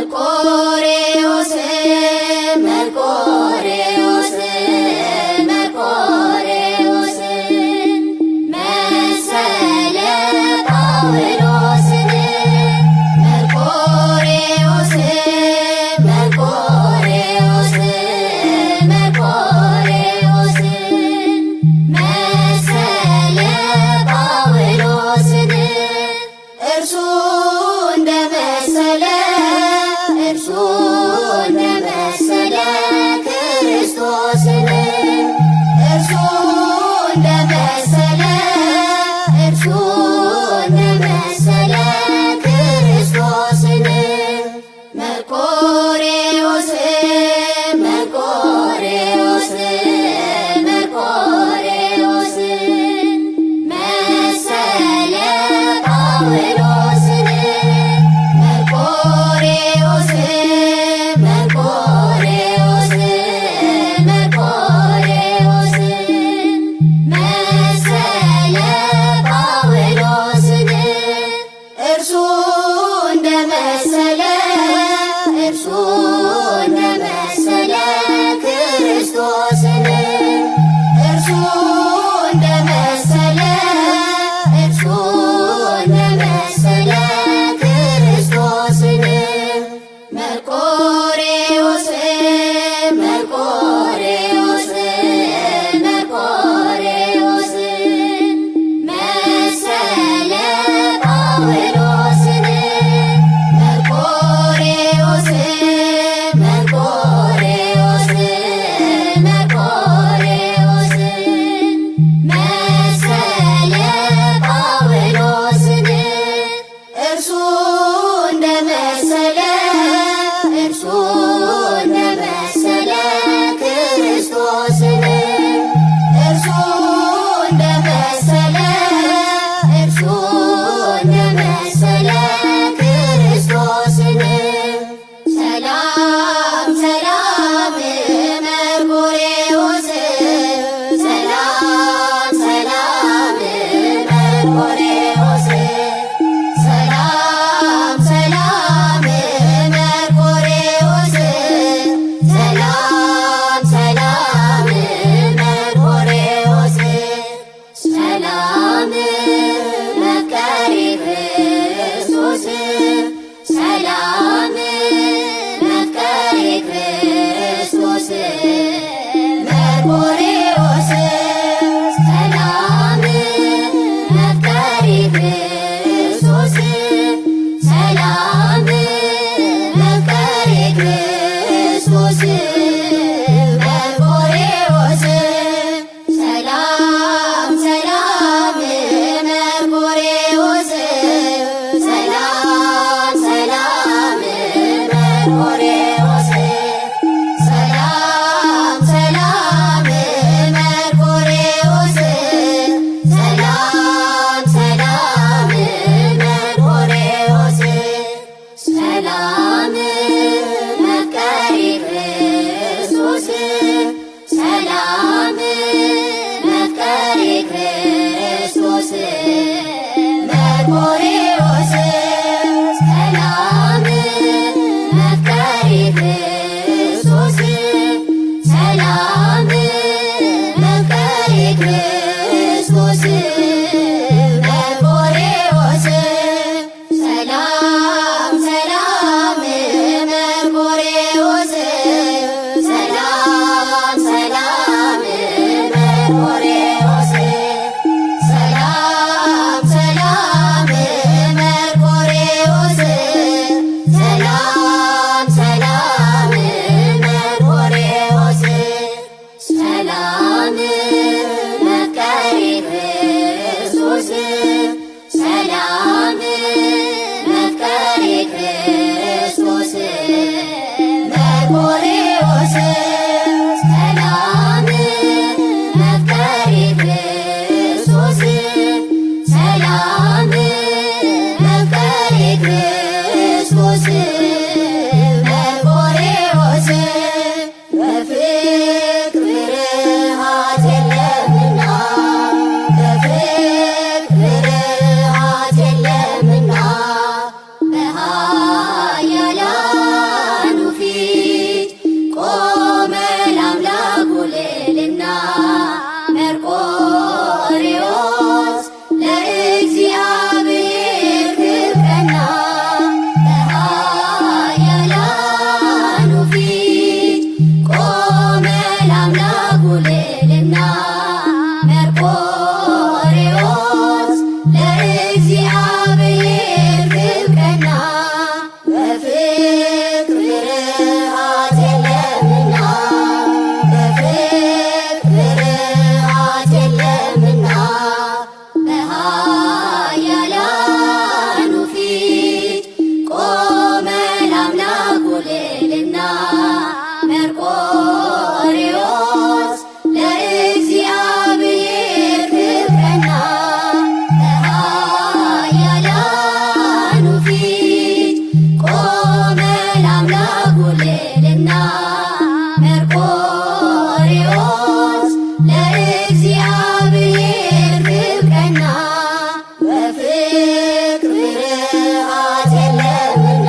መርቆሬዎስ መርቆሬዎስ መርቆሬዎስ መሰለ ጳውሎስን መርቆሬዎስ መርቆሬዎስ መርቆሬዎስ መሰለ ጳውሎስን እርሱ እንደመሰለ ክርስቶስን እርሱ እንደመሰለ ክርስቶስን መርቆሬዎስ መርቆሬዎስ መርቆሬዎስ መሰለ ጳውሎስን መርቆሬዎስ መርቆሬዎስ መርቆሬዎስ መሰለ ጳውሎስን እርሱ እንደመሰለ ክርስቶስን እርሱ እንደመሰለ ክርስቶስን መርቆሬዎስ መርቆሬዎስ መርቆሬዎስ መሰለ ጳውሎስን መርቆሬዎስ መርቆሬዎስ መርቆሬዎስ መሰለ ጳውሎስን እርሱ እንደመሰለ ክርስቶስን እርሱ እንደመሰለ ክርስቶስን ሰላም ሰላም መርቆሬዎስ ሰላም ሰላም መርቆሬዎስ ሰላም ሰላም መርቆሬዎስ ሰላም ሰላም መርቆሬዎስ ሰላም መፍቀሬ ክርስቶስ ሰላም መፍቀሬ ክርስቶስ መርቆሬዎስ ሰላም መፍቀሬ ክርስቶስ ሰላም መፍቀሬ ክርስቶስ መርቆሬዎስ ሰላም ሰላም መርቆሬዎስ ሰላም ሰላም መርቆሬዎስ ሰላም ሰላም መርቆሬዎስ ሰላም ሰላም መርቆሬዎስ ሰላም መፍቀሬ ክርስቶስ ሰላም መፍቀሬ ክርስቶስ መርቆሬዎስ ሰላም መፍቀሬ ክርስቶስ ሰላም መፍቀሬ ክርስቶስ መርቆሬዎስ ሰላም ሰላም መርቆሬዎስ ሰላም ሰላም መርቆሬዎስ ሰላም ሰላም መርቆሬዎስ ሰላም ሰላም መርቆሬዎስ ሰላም መፍቀሬ ክርስቶስ ሰላም መፍቀሬ ክርስቶስ መርቆሬዎስ ሰላም መፍቀሬ ክርስቶስ ሰላም መፍቀሬ ክርስቶስ መርቆሬዎስ በፍቅር ፍርሃት የለምና በፍቅር ፍርሃት የለምና በኃያላን መርቆሬዎስ ለእግዚአብሔር ክብርና በፍቅር ፍርሃት የለምና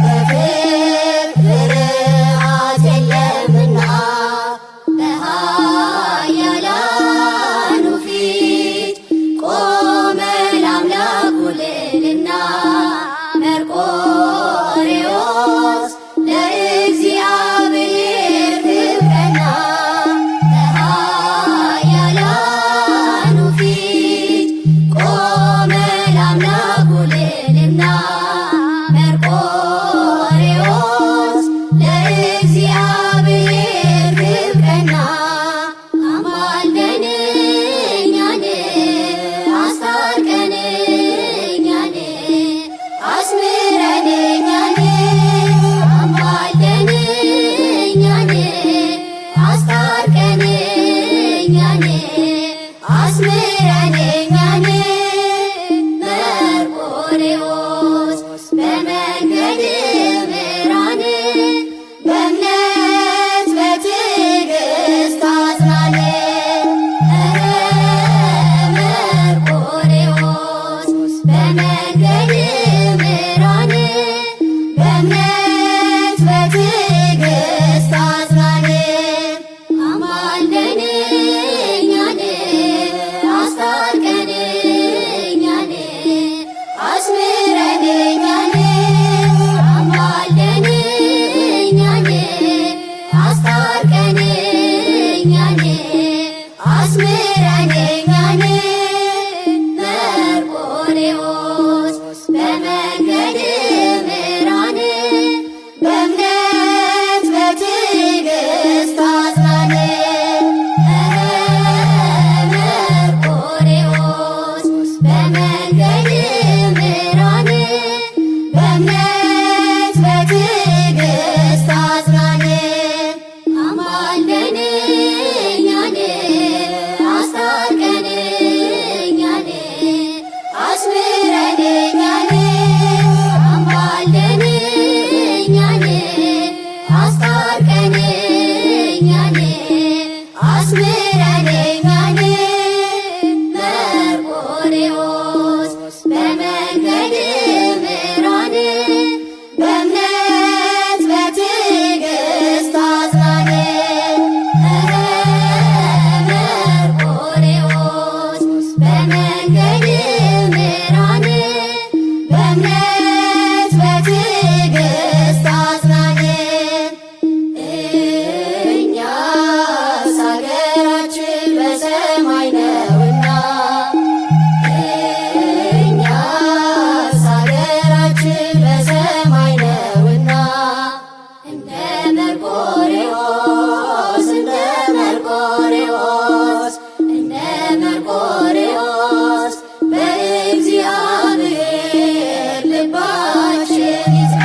በፍቅር ፍርሃት የለምና በኃያላኑ ፊት ቆመ ለአምላኩ ልዕልና መርቆሬዎስ ለእግዚአብሔር ክብርና በኃያላኑ ፊት ቆመ ለአምላኩ ልዕልና መርቆሬዎስ ለእግዚአብሔር ክብርና አማልደን እኛን አስታርቀን እኛን አስምረን እኛን አማልደን እኛን አስታርቀን እኛን አስምረን እኛን መርቆሬዎስ በመንገድ ምራን በእምነት በትዕግስት አጽናን መርቆሬዎስ በመንገድ ምራን በእምነት በትዕግስት አጽናን አማልደን እኛን አስታርቀን እኛን አስምረን እኛን አማልደን እኛን አስታርቀን እኛን አስምረን እኛን መርቆሬዎስ በመንገድ ምራን በእምነት በትዕግስት አጽናን መርቆሬዎስ በመንገድ ምራን በእምነት በትዕግስት አጽናን አማልደን እኛን አስታርቀን እኛን አስምረን እኛን አማልደን እኛን አስታርቀን እኛን አስምረን እኛን መርቆሬዎስ በመንገድ ምራን በእምነት በትዕግስት አጽናን መርቆሬዎስ በመንገድ ምራን በእምነት በትዕግስት አጽናን እኛስ አገራችን በሰማይ ነውና እኛስ አገራችን በሰማይ ነውና እንደ መርቆሬዎስ እንደ መርቆሬዎስ እንደ መርቆሬዎስ በእግዚአብሔር ልባችን ይጽና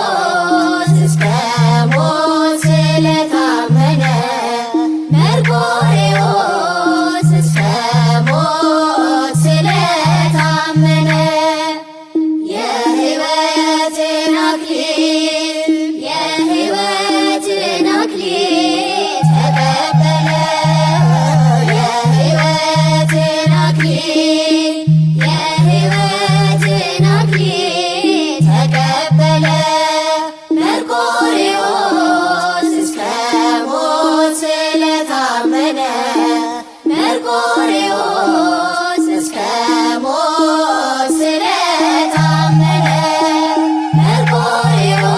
መርቆሬዎስ እስከ ሞት ስለታመነ መርቆሬዎስ እስከ ሞት ስለታመነ የሕይወትን አክሊል የሕይወትን አክሊል ተቀበለ የሕይወትን አክሊል የሕይወትን አክሊል ተቀበለ መርቆሬዎስ እስከ ሞት ስለታመነ መርቆሬዎስ እስከ ሞት ስለታመነ መርቆሬዎስ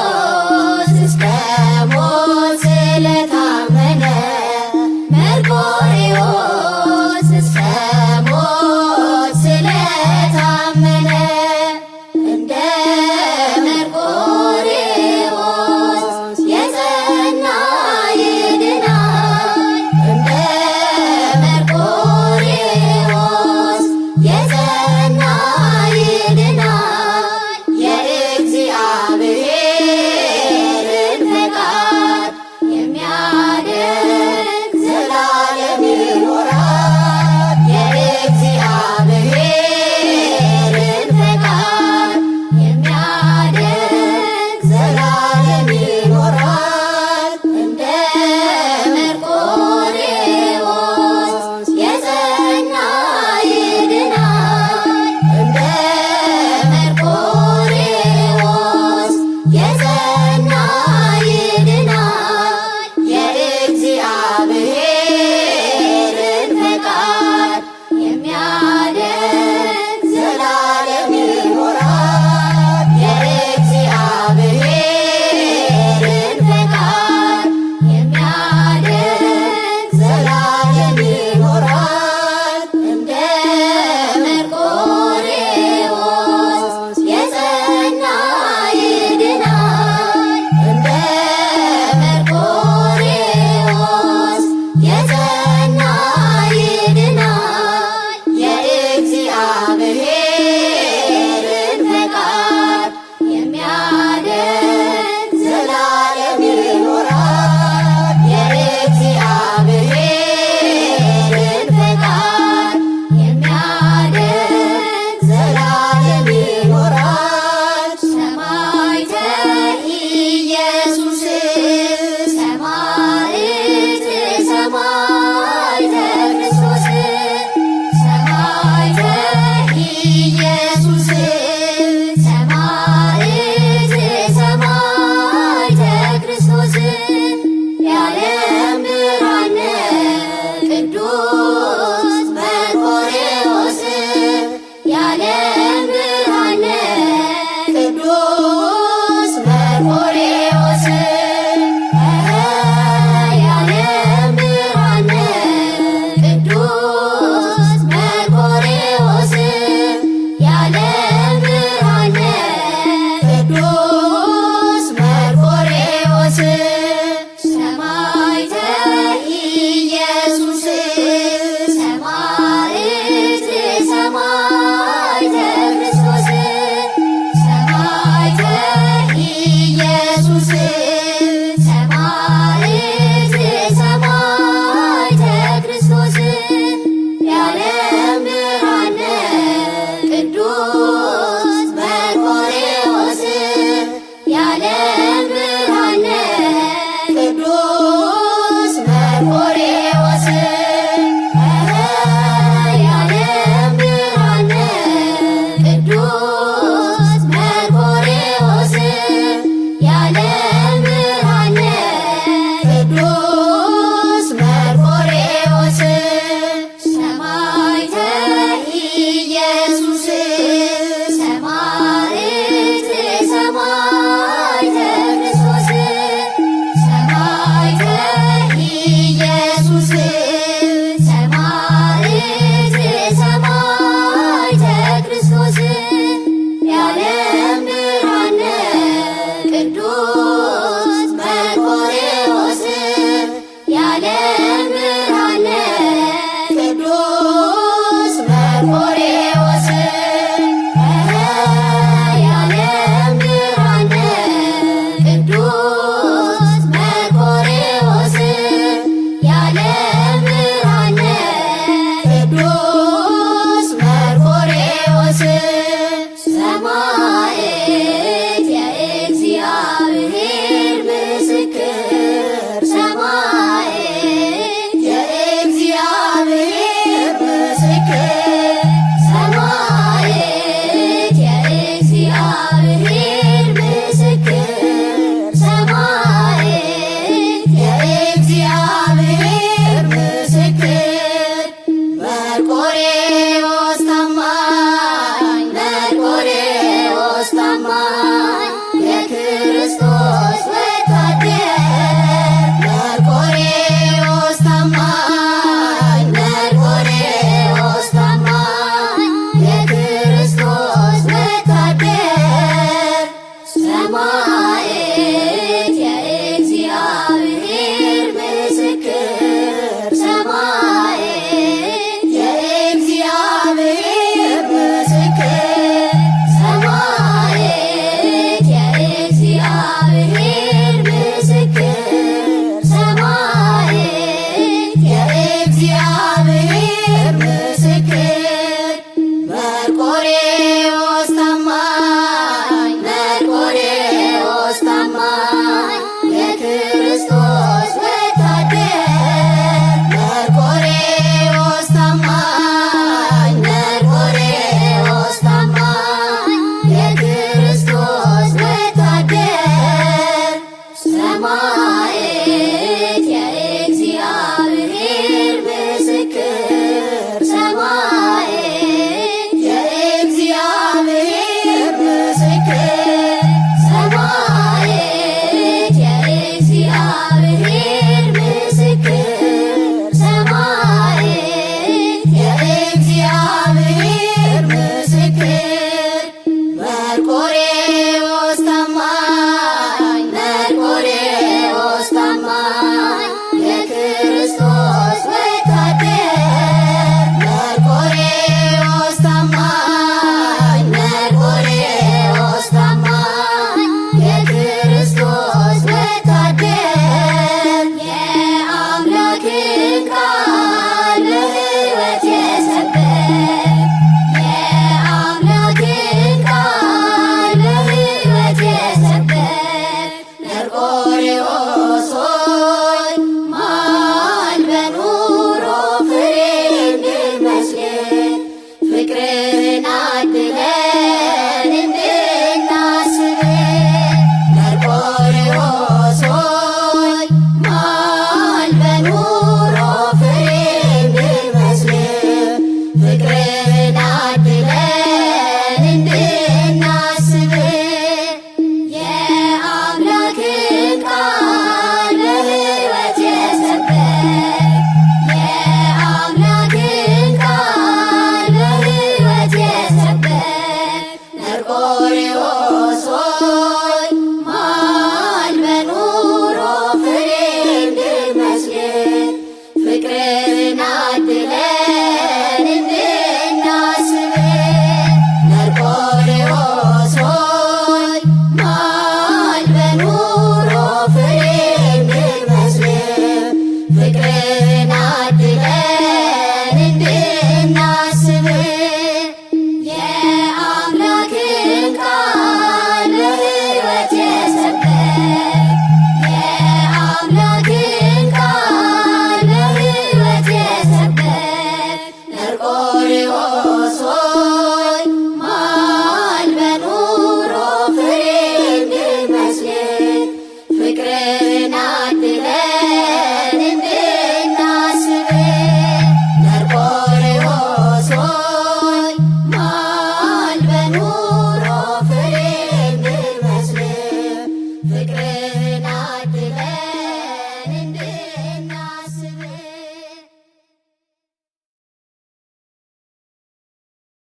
ሰማይ